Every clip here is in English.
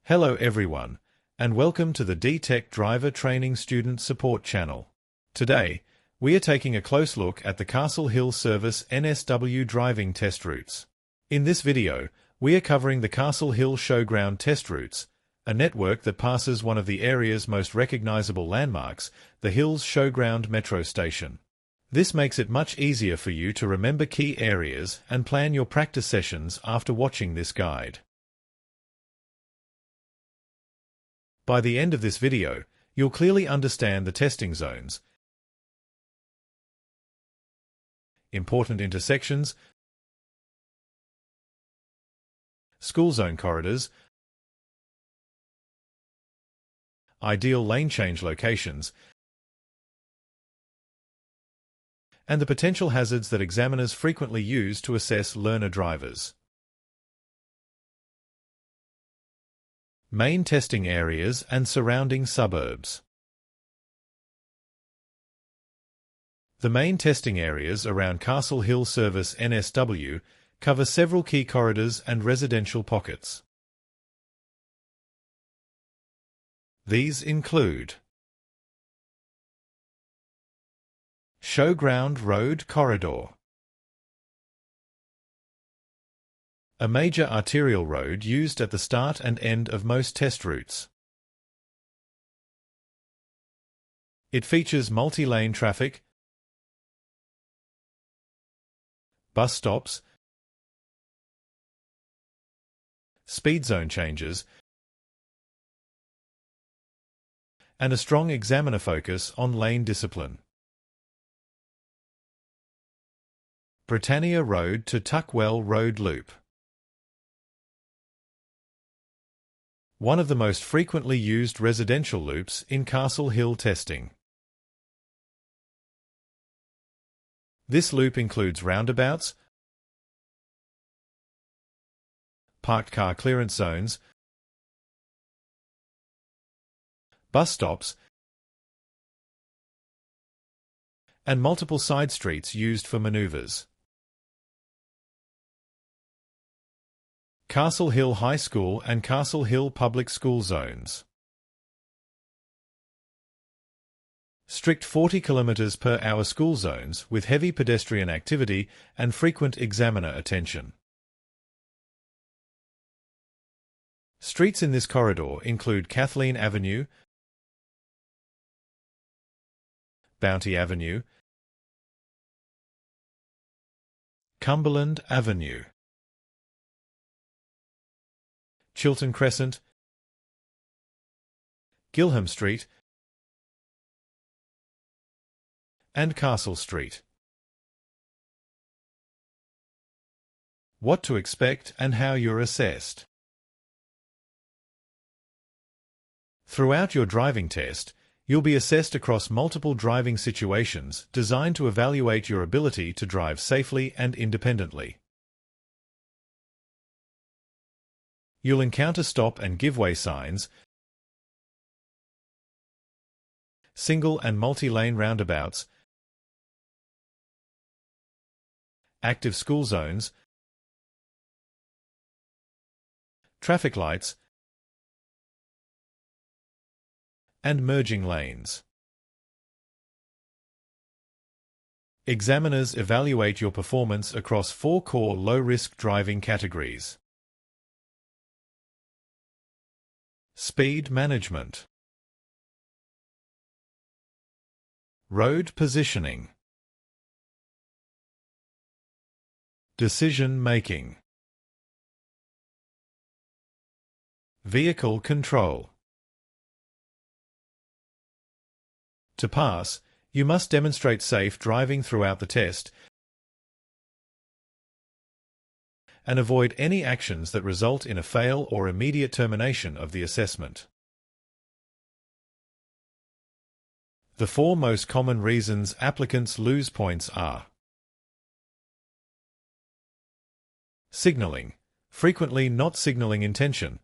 Hello everyone, and welcome to the D-Tech Driver Training Student Support channel. Today, we are taking a close look at the Castle Hill Service NSW driving test routes. In this video, we are covering the Castle Hill Showground test routes, a network that passes one of the area's most recognizable landmarks, the Hills Showground metro station. This makes it much easier for you to remember key areas and plan your practice sessions after watching this guide. By the end of this video, you'll clearly understand the testing zones, important intersections, school zone corridors, ideal lane change locations, and the potential hazards that examiners frequently use to assess learner drivers. Main testing areas and surrounding suburbs. The main testing areas around Castle Hill Service NSW cover several key corridors and residential pockets. These include Showground Road Corridor, a major arterial road used at the start and end of most test routes. It features multi-lane traffic, bus stops, speed zone changes, and a strong examiner focus on lane discipline. Britannia Rd Tuckwell Rd Loop. One of the most frequently used residential loops in Castle Hill testing. This loop includes roundabouts, parked car clearance zones, bus stops, and multiple side streets used for maneuvers. Castle Hill High School and Castle Hill Public School zones. Strict 40 km per hour school zones with heavy pedestrian activity and frequent examiner attention. Streets in this corridor include Kathleen Avenue, Bounty Avenue, Cumberland Avenue, Chiltern Crescent, Gilham Street, and Castle Street. What to expect and how you're assessed. Throughout your driving test, you'll be assessed across multiple driving situations designed to evaluate your ability to drive safely and independently. You'll encounter stop and give way signs, single and multi-lane roundabouts, active school zones, traffic lights, and merging lanes. Examiners evaluate your performance across 4 core low-risk driving categories. Speed management, road positioning, decision making, vehicle control. To pass, you must demonstrate safe driving throughout the test and avoid any actions that result in a fail or immediate termination of the assessment. The 4 most common reasons applicants lose points are: signaling, frequently not signaling intention,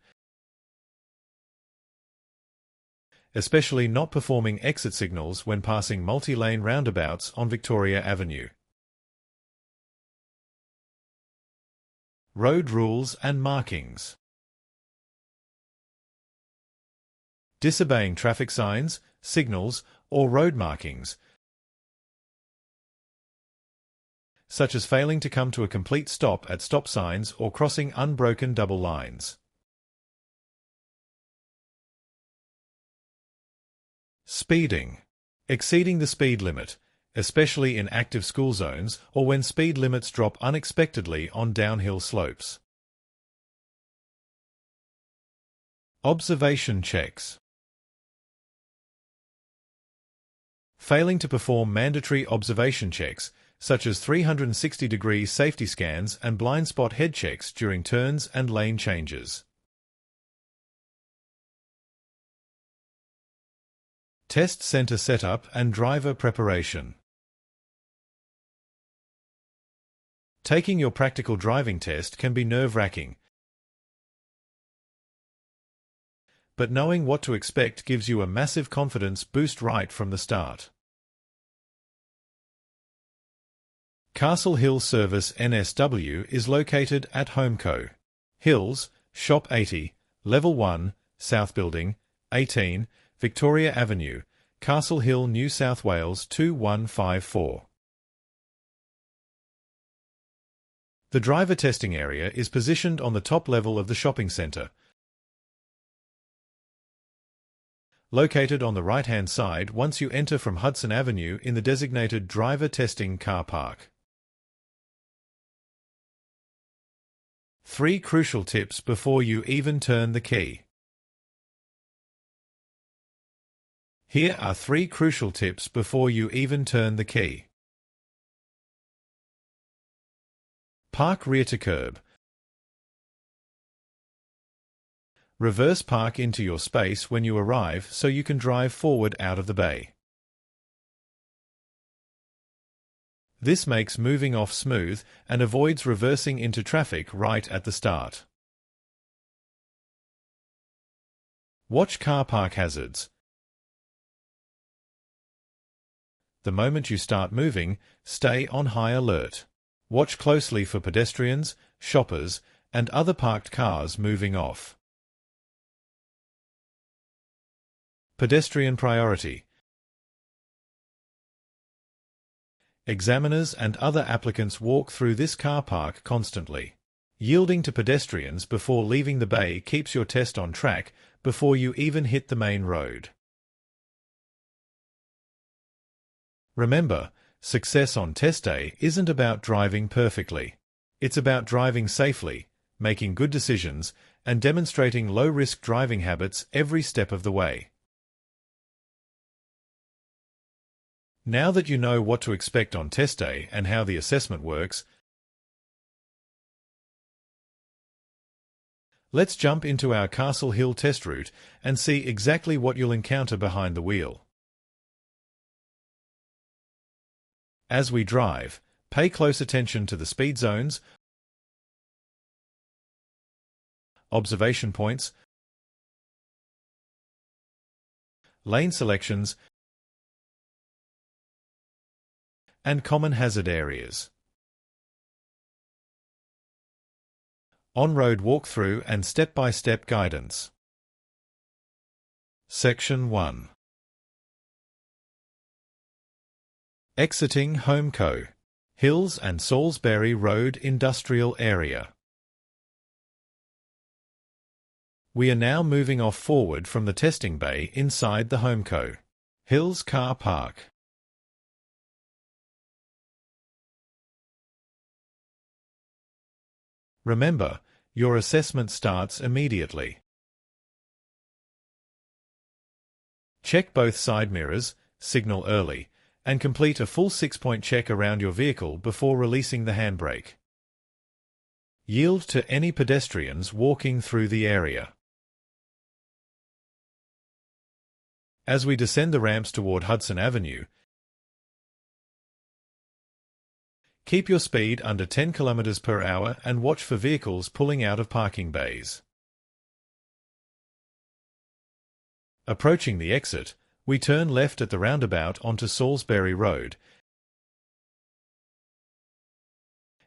especially not performing exit signals when passing multi-lane roundabouts on Victoria Avenue. Road rules and markings. disobeying traffic signs, signals, or road markings, such as failing to come to a complete stop at stop signs or crossing unbroken double lines. Speeding. Exceeding the speed limit, especially in active school zones or when speed limits drop unexpectedly on downhill slopes. Observation checks. Failing to perform mandatory observation checks, such as 360-degree safety scans and blind spot head checks during turns and lane changes. Test center setup and driver preparation. Taking your practical driving test can be nerve-wracking, but knowing what to expect gives you a massive confidence boost right from the start. Castle Hill Service NSW is located at HomeCo. Hills, Shop 80, Level 1, South Building, 18, Victoria Avenue, Castle Hill, New South Wales 2154. The driver testing area is positioned on the top level of the shopping centre, located on the right-hand side once you enter from Hudson Avenue in the designated driver testing car park. 3 crucial tips before you even turn the key. Here are 3 crucial tips before you even turn the key. Park rear to curb. Reverse park into your space when you arrive so you can drive forward out of the bay. This makes moving off smooth and avoids reversing into traffic right at the start. Watch car park hazards. The moment you start moving, stay on high alert. Watch closely for pedestrians, shoppers, and other parked cars moving off. Pedestrian priority. Examiners and other applicants walk through this car park constantly. Yielding to pedestrians before leaving the bay keeps your test on track before you even hit the main road. Remember, success on test day isn't about driving perfectly. It's about driving safely, making good decisions, and demonstrating low-risk driving habits every step of the way. Now that you know what to expect on test day and how the assessment works, let's jump into our Castle Hill test route and see exactly what you'll encounter behind the wheel. As we drive, pay close attention to the speed zones, observation points, lane selections, and common hazard areas. On-road walkthrough and step-by-step guidance. Section 1. Exiting HomeCo, Hills and Salisbury Road Industrial Area. We are now moving off forward from the testing bay inside the HomeCo Hills car park. Remember, your assessment starts immediately. Check both side mirrors, signal early, and complete a full 6-point check around your vehicle before releasing the handbrake. Yield to any pedestrians walking through the area. As we descend the ramps toward Hudson Avenue, keep your speed under 10 km per hour and watch for vehicles pulling out of parking bays. Approaching the exit, we turn left at the roundabout onto Salisbury Road,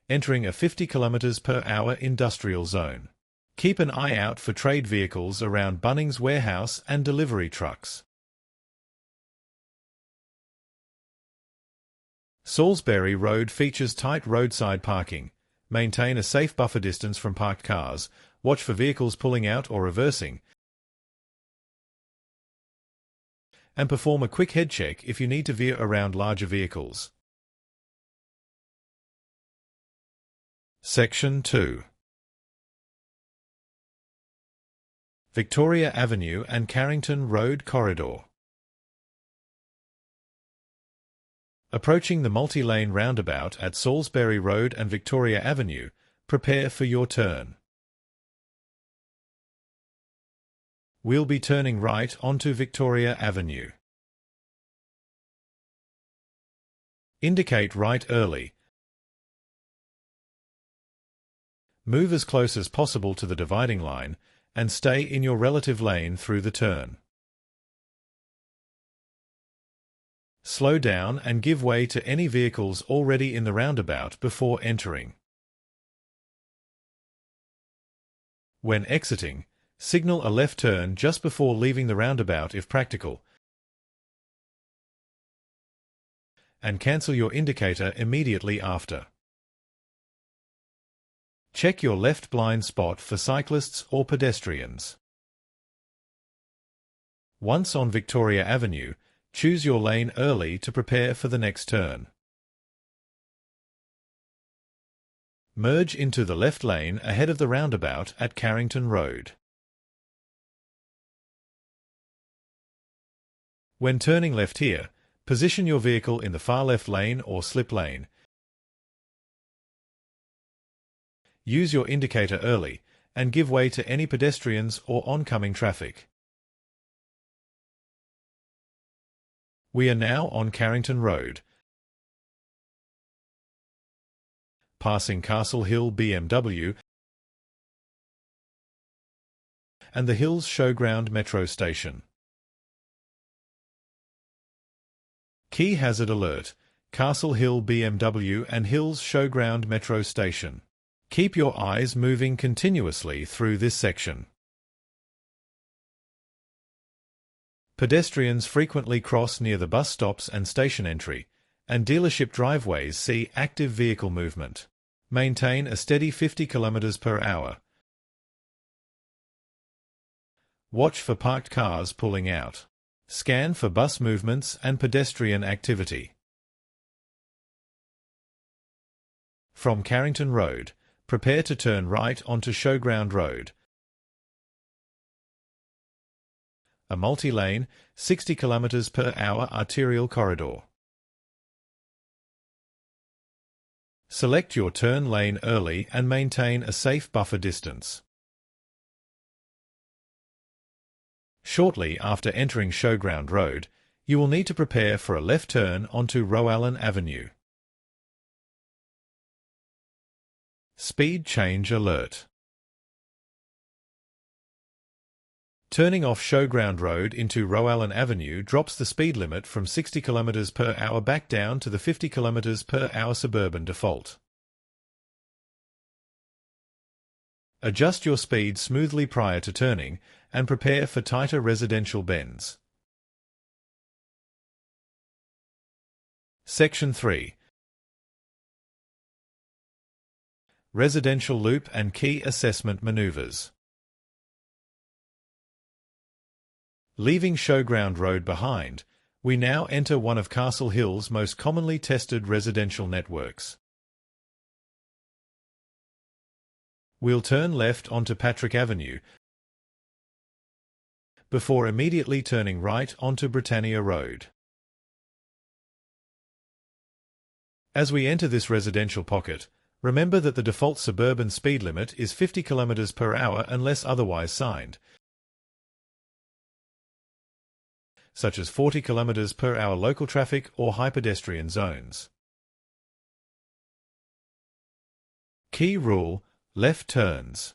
entering a 50 km per hour industrial zone. Keep an eye out for trade vehicles around Bunnings Warehouse and delivery trucks. Salisbury Road features tight roadside parking. Maintain a safe buffer distance from parked cars, watch for vehicles pulling out or reversing, and perform a quick head check if you need to veer around larger vehicles. Section 2. Victoria Avenue and Carrington Road Corridor. Approaching the multi-lane roundabout at Salisbury Road and Victoria Avenue, prepare for your turn. We'll be turning right onto Victoria Avenue. Indicate right early. Move as close as possible to the dividing line and stay in your relative lane through the turn. Slow down and give way to any vehicles already in the roundabout before entering. When exiting, signal a left turn just before leaving the roundabout if practical, and cancel your indicator immediately after. Check your left blind spot for cyclists or pedestrians. Once on Victoria Avenue, choose your lane early to prepare for the next turn. Merge into the left lane ahead of the roundabout at Carrington Road. When turning left here, position your vehicle in the far left lane or slip lane. Use your indicator early and give way to any pedestrians or oncoming traffic. We are now on Carrington Road, passing Castle Hill BMW and the Hills Showground metro station. Key hazard alert: Castle Hill BMW and Hills Showground metro station. Keep your eyes moving continuously through this section. Pedestrians frequently cross near the bus stops and station entry, and dealership driveways see active vehicle movement. Maintain a steady 50 km per hour. Watch for parked cars pulling out. Scan for bus movements and pedestrian activity. From Carrington Road, prepare to turn right onto Showground Road, a multi-lane, 60 km per hour arterial corridor. Select your turn lane early and maintain a safe buffer distance. Shortly after entering Showground Road, you will need to prepare for a left turn onto Roundabouts Avenue. Speed change alert. Turning off Showground Road into Roundabouts Avenue drops the speed limit from 60 km per hour back down to the 50 km per hour suburban default. Adjust your speed smoothly prior to turning and prepare for tighter residential bends. Section 3. Residential loop and key assessment maneuvers. Leaving Showground Road behind, we now enter one of Castle Hill's most commonly tested residential networks. We'll turn left onto Patrick Avenue before immediately turning right onto Britannia Road. As we enter this residential pocket, remember that the default suburban speed limit is 50 km per hour unless otherwise signed, such as 40 km per hour local traffic or high pedestrian zones. Key rule: left turns.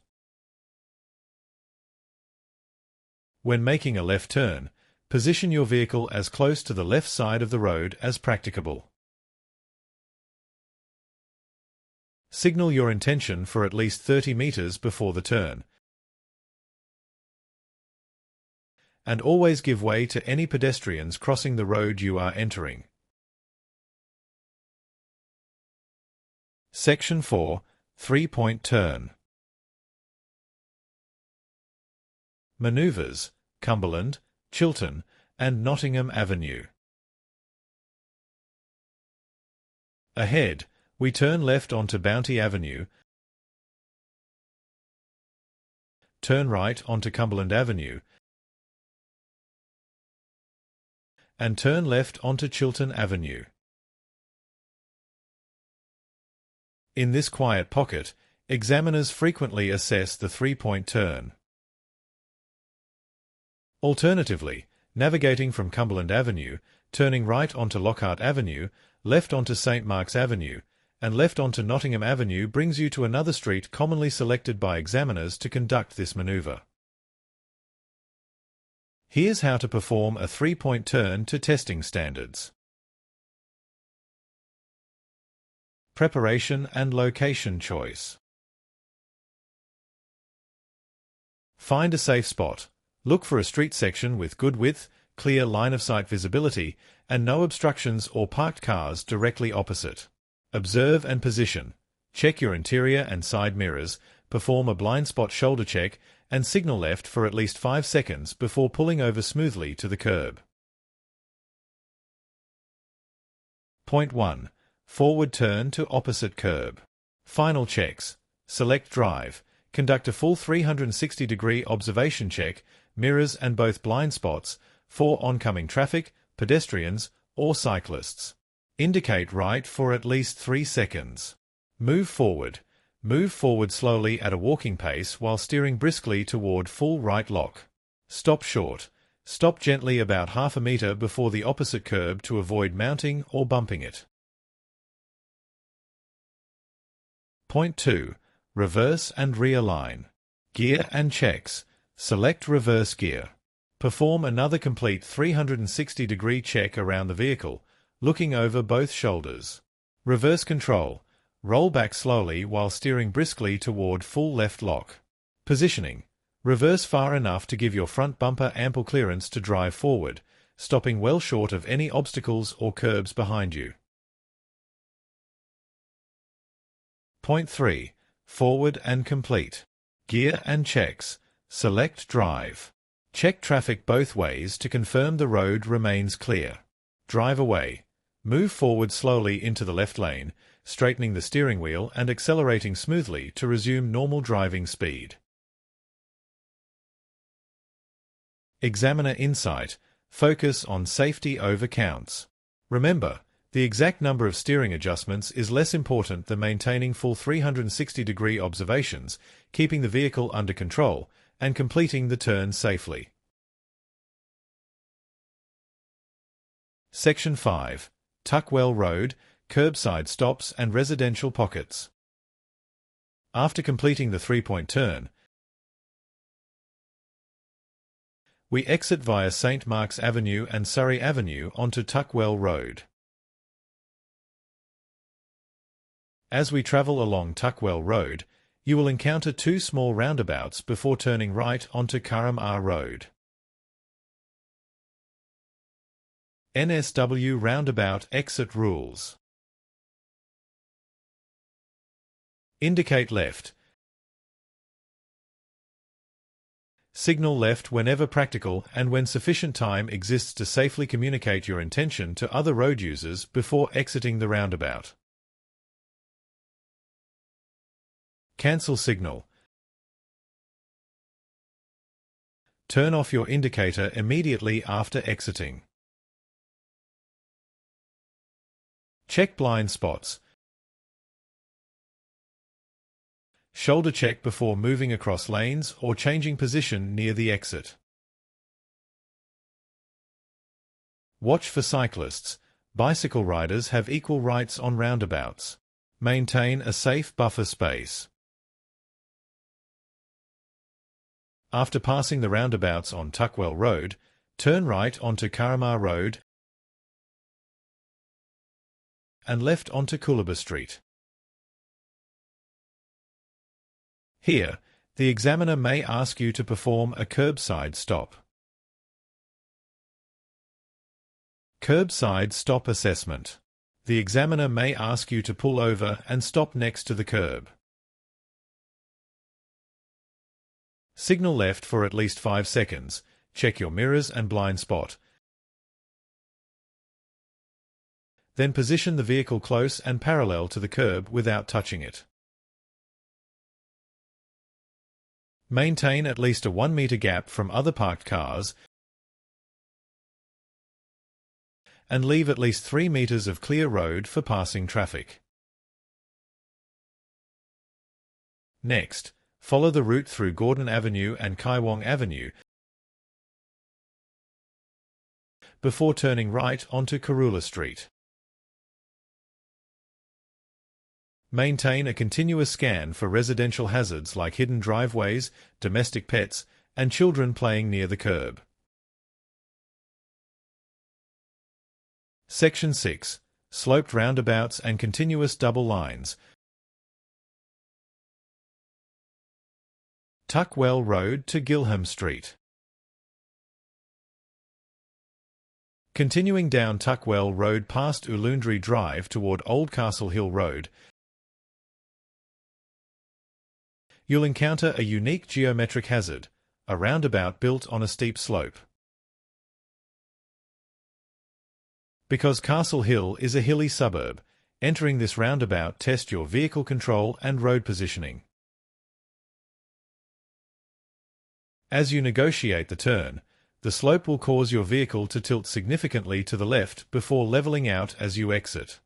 When making a left turn, position your vehicle as close to the left side of the road as practicable. Signal your intention for at least 30 meters before the turn, and always give way to any pedestrians crossing the road you are entering. Section 4. 3-point turn. Manoeuvres: Cumberland, Chiltern, and Nottingham Avenue. Ahead, we turn left onto Bounty Avenue, turn right onto Cumberland Avenue, and turn left onto Chiltern Avenue. In this quiet pocket, examiners frequently assess the 3-point turn. Alternatively, navigating from Cumberland Avenue, turning right onto Lockhart Avenue, left onto St Mark's Avenue, and left onto Nottingham Avenue brings you to another street commonly selected by examiners to conduct this manoeuvre. Here's how to perform a 3-point turn to testing standards. Preparation and location choice. Find a safe spot. Look for a street section with good width, clear line-of-sight visibility, and no obstructions or parked cars directly opposite. Observe and position. Check your interior and side mirrors, perform a blind spot shoulder check, and signal left for at least 5 seconds before pulling over smoothly to the curb. Point 1. Forward turn to opposite curb. Final checks. Select drive. Conduct a full 360-degree observation check, mirrors and both blind spots, for oncoming traffic, pedestrians, or cyclists. Indicate right for at least 3 seconds. Move forward. Move forward slowly at a walking pace while steering briskly toward full right lock. Stop short. Stop gently about half a metre before the opposite curb to avoid mounting or bumping it. Point 2. Reverse and realign. Gear and checks. Select reverse gear. Perform another complete 360-degree check around the vehicle, looking over both shoulders. Reverse control. Roll back slowly while steering briskly toward full left lock. Positioning. Reverse far enough to give your front bumper ample clearance to drive forward, stopping well short of any obstacles or curbs behind you. Point 3. Forward and complete. Gear and checks. Select drive. Check traffic both ways to confirm the road remains clear. Drive away. Move forward slowly into the left lane, straightening the steering wheel and accelerating smoothly to resume normal driving speed. Examiner insight. Focus on safety over counts. Remember, the exact number of steering adjustments is less important than maintaining full 360-degree observations, keeping the vehicle under control, and completing the turn safely. Section 5. Tuckwell Road, Kerbside stops and residential pockets. After completing the 3-point turn, we exit via St Mark's Avenue and Surrey Avenue onto Tuckwell Road. As we travel along Tuckwell Road, you will encounter 2 small roundabouts before turning right onto Gilham Road. NSW Roundabout Exit Rules. Indicate left. Signal left whenever practical and when sufficient time exists to safely communicate your intention to other road users before exiting the roundabout. Cancel signal. Turn off your indicator immediately after exiting. Check blind spots. Shoulder check before moving across lanes or changing position near the exit. Watch for cyclists. Bicycle riders have equal rights on roundabouts. Maintain a safe buffer space. After passing the roundabouts on Tuckwell Road, turn right onto Gilham Road and left onto Coolabah Street. Here, the examiner may ask you to perform a curbside stop. Curbside stop assessment. The examiner may ask you to pull over and stop next to the curb. Signal left for at least 5 seconds. Check your mirrors and blind spot. Then position the vehicle close and parallel to the curb without touching it. Maintain at least a 1 meter gap from other parked cars and leave at least 3 meters of clear road for passing traffic. Next, follow the route through Gordon Avenue and Kaiwong Avenue before turning right onto Karula Street. Maintain a continuous scan for residential hazards like hidden driveways, domestic pets, and children playing near the curb. Section 6. Sloped roundabouts and continuous double lines. Tuckwell Road to Gilham Street. Continuing down Tuckwell Road past Ulundri Drive toward Old Castle Hill Road, you'll encounter a unique geometric hazard, a roundabout built on a steep slope. Because Castle Hill is a hilly suburb, entering this roundabout test your vehicle control and road positioning. As you negotiate the turn, the slope will cause your vehicle to tilt significantly to the left before leveling out as you exit.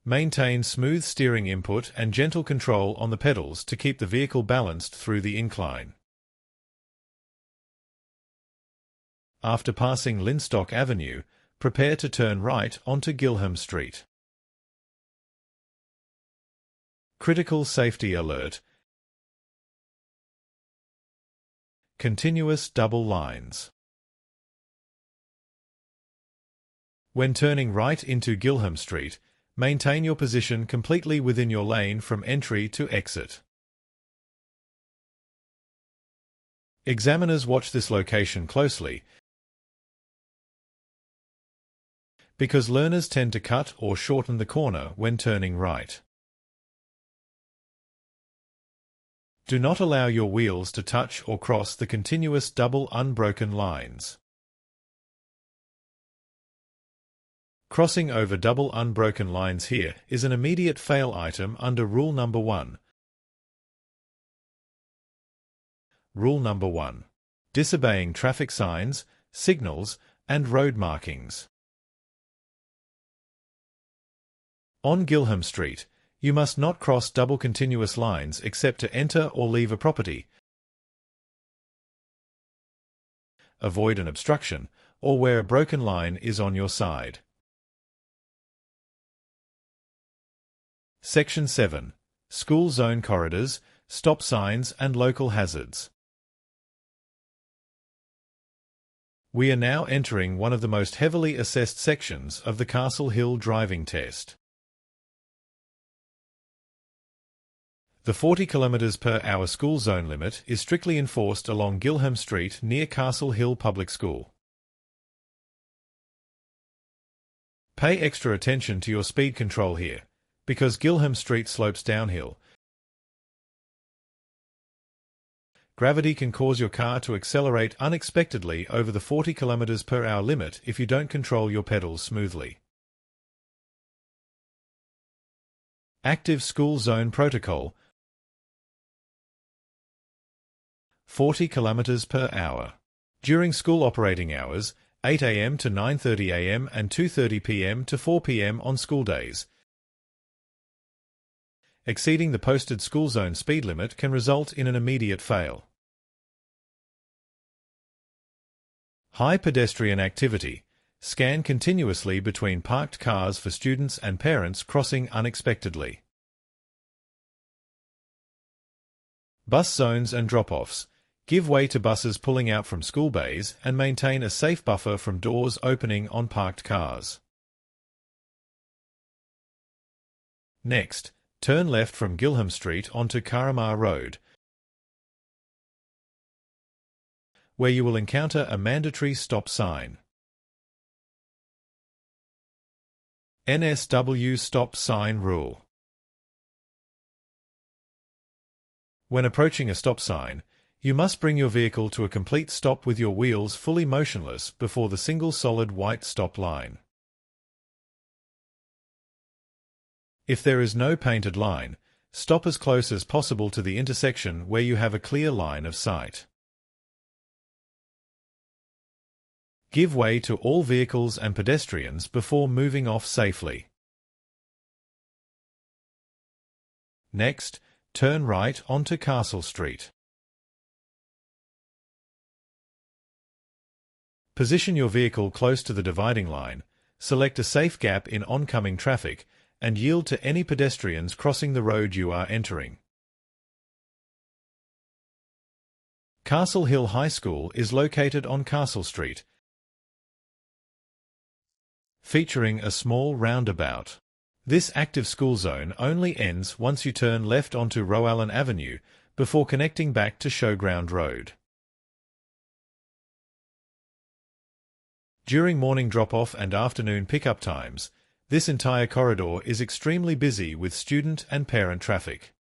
Maintain smooth steering input and gentle control on the pedals to keep the vehicle balanced through the incline. After passing Linstock Avenue, prepare to turn right onto Gilham Street. Critical safety alert. Continuous double lines. When turning right into Gilham Street, maintain your position completely within your lane from entry to exit. Examiners watch this location closely because learners tend to cut or shorten the corner when turning right. Do not allow your wheels to touch or cross the continuous double unbroken lines. Crossing over double unbroken lines here is an immediate fail item under Rule Number 1. Rule Number 1. Disobeying traffic signs, signals, and road markings. On Gilham Street, you must not cross double continuous lines except to enter or leave a property, avoid an obstruction, or where a broken line is on your side. Section 7. School zone corridors, stop signs and local hazards. We are now entering one of the most heavily assessed sections of the Castle Hill driving test. The 40 km/h school zone limit is strictly enforced along Gilham Street near Castle Hill Public School. Pay extra attention to your speed control here, because Gilham Street slopes downhill. Gravity can cause your car to accelerate unexpectedly over the 40 km/h limit if you don't control your pedals smoothly. Active School Zone Protocol. 40 km/h. During school operating hours, 8 a.m. to 9:30 a.m. and 2:30 p.m. to 4 p.m. on school days. Exceeding the posted school zone speed limit can result in an immediate fail. High pedestrian activity. Scan continuously between parked cars for students and parents crossing unexpectedly. Bus zones and drop-offs. Give way to buses pulling out from school bays and maintain a safe buffer from doors opening on parked cars. Next, turn left from Gilham Street onto Carrington Road. where you will encounter a mandatory stop sign. NSW Stop Sign Rule. When approaching a stop sign, you must bring your vehicle to a complete stop with your wheels fully motionless before the single solid white stop line. If there is no painted line, stop as close as possible to the intersection where you have a clear line of sight. Give way to all vehicles and pedestrians before moving off safely. Next, turn right onto Castle Street. Position your vehicle close to the dividing line, select a safe gap in oncoming traffic, and yield to any pedestrians crossing the road you are entering. Castle Hill High School is located on Castle Street, featuring a small roundabout. This active school zone only ends once you turn left onto Rowan Avenue before connecting back to Showground Road. During morning drop-off and afternoon pick-up times, this entire corridor is extremely busy with student and parent traffic.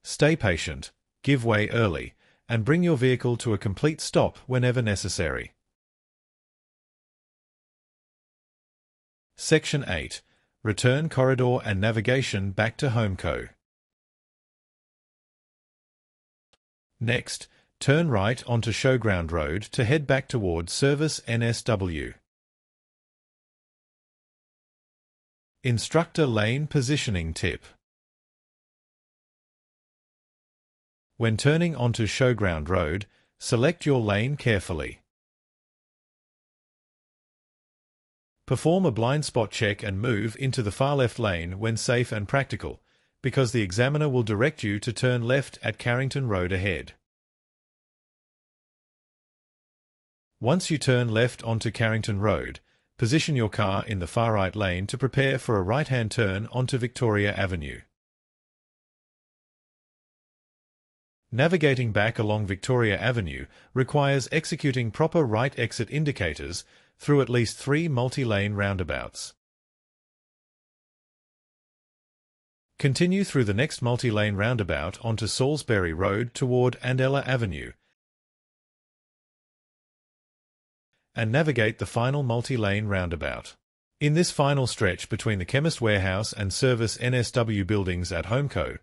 Stay patient, give way early, and bring your vehicle to a complete stop whenever necessary. Section 8. Return corridor and navigation back to HomeCo. Next, turn right onto Showground Road to head back towards Service NSW. Instructor lane positioning tip. When turning onto Showground Road, select your lane carefully. Perform a blind spot check and move into the far left lane when safe and practical, because the examiner will direct you to turn left at Carrington Road ahead. Once you turn left onto Carrington Road, position your car in the far right lane to prepare for a right-hand turn onto Victoria Avenue. Navigating back along Victoria Avenue requires executing proper right exit indicators through at least 3 multi-lane roundabouts. Continue through the next multi-lane roundabout onto Salisbury Road toward Andella Avenue, and navigate the final multi-lane roundabout. In this final stretch between the Chemist Warehouse and Service NSW buildings at HomeCo,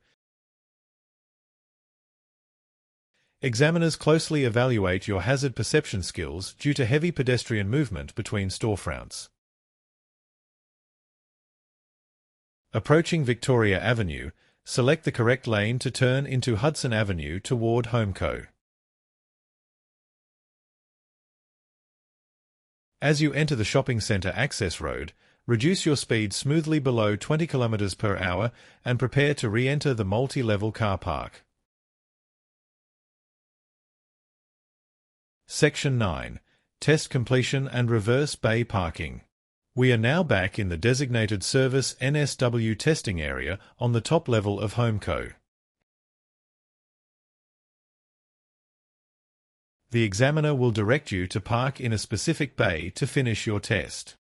examiners closely evaluate your hazard perception skills due to heavy pedestrian movement between storefronts. Approaching Victoria Avenue, select the correct lane to turn into Hudson Avenue toward HomeCo. As you enter the shopping centre access road, reduce your speed smoothly below 20 km per hour and prepare to re-enter the multi-level car park. Section 9. Test completion and reverse bay parking. We are now back in the designated Service NSW testing area on the top level of HomeCo. The examiner will direct you to park in a specific bay to finish your test.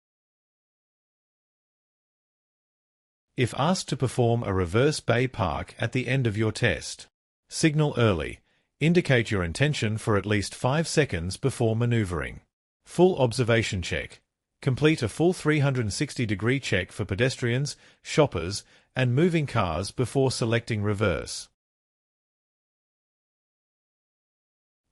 If asked to perform a reverse bay park at the end of your test, signal early. Indicate your intention for at least 5 seconds before maneuvering. Full observation check. Complete a full 360-degree check for pedestrians, shoppers, and moving cars before selecting reverse.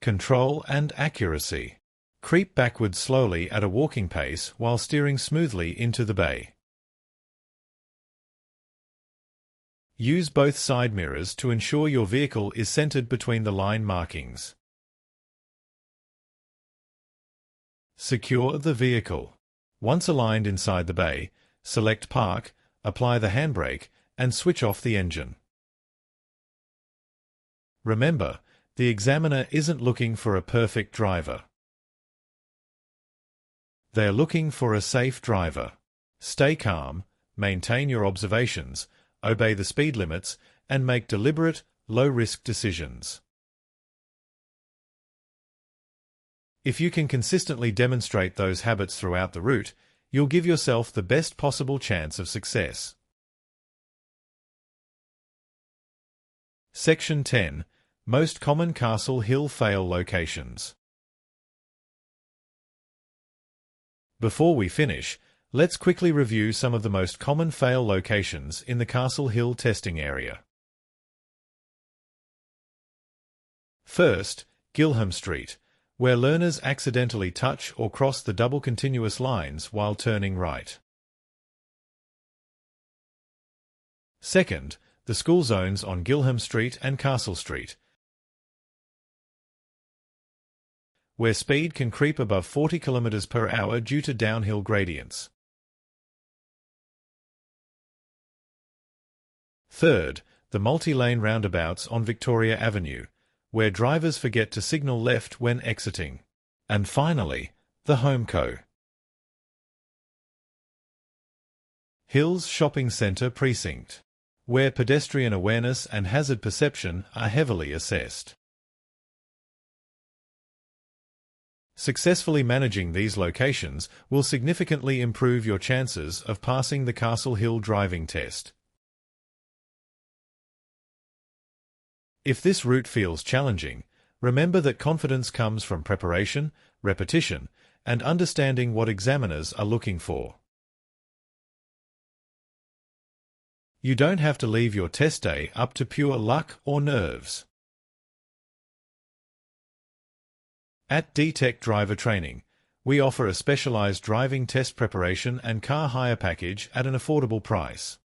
Control and accuracy. Creep backwards slowly at a walking pace while steering smoothly into the bay. Use both side mirrors to ensure your vehicle is centered between the line markings. Secure the vehicle. Once aligned inside the bay, select Park, apply the handbrake, and switch off the engine. Remember, the examiner isn't looking for a perfect driver. They are looking for a safe driver. Stay calm, maintain your observations, obey the speed limits, and make deliberate, low-risk decisions. If you can consistently demonstrate those habits throughout the route, you'll give yourself the best possible chance of success. Section 10. Most common Castle Hill fail locations. Before we finish, let's quickly review some of the most common fail locations in the Castle Hill testing area. First, Gilham Street, where learners accidentally touch or cross the double continuous lines while turning right. Second, the school zones on Gilham Street and Castle Street, where speed can creep above 40 km per hour due to downhill gradients. Third, the multi-lane roundabouts on Victoria Avenue, where drivers forget to signal left when exiting. And finally, the HomeCo. Hills Shopping Centre Precinct, where pedestrian awareness and hazard perception are heavily assessed. Successfully managing these locations will significantly improve your chances of passing the Castle Hill driving test. If this route feels challenging, remember that confidence comes from preparation, repetition, and understanding what examiners are looking for. You don't have to leave your test day up to pure luck or nerves. At D-Tech Driver Training, we offer a specialized driving test preparation and car hire package at an affordable price.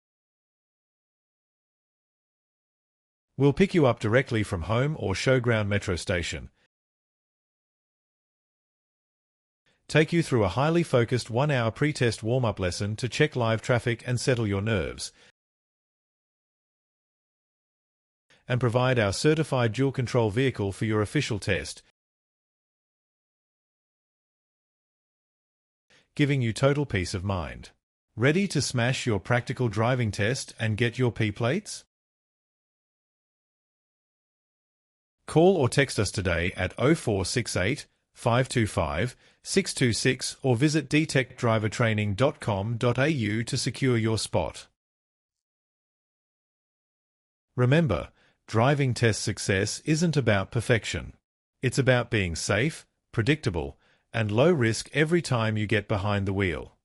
We'll pick you up directly from home or Showground metro station, take you through a highly focused 1-hour pre-test warm-up lesson to check live traffic and settle your nerves, and provide our certified dual-control vehicle for your official test, giving you total peace of mind. Ready to smash your practical driving test and get your P-plates? Call or text us today at 0468 525 626 or visit dtechdrivertraining.com.au to secure your spot. Remember, driving test success isn't about perfection. It's about being safe, predictable, and low risk every time you get behind the wheel.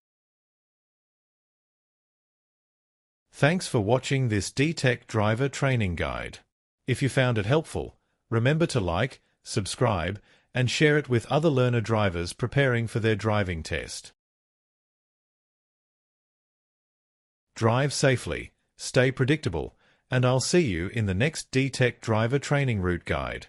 Thanks for watching this D-Tech Driver Training Guide. If you found it helpful, remember to like, subscribe, and share it with other learner drivers preparing for their driving test. Drive safely, stay predictable, and I'll see you in the next D-Tech Driver Training Route Guide.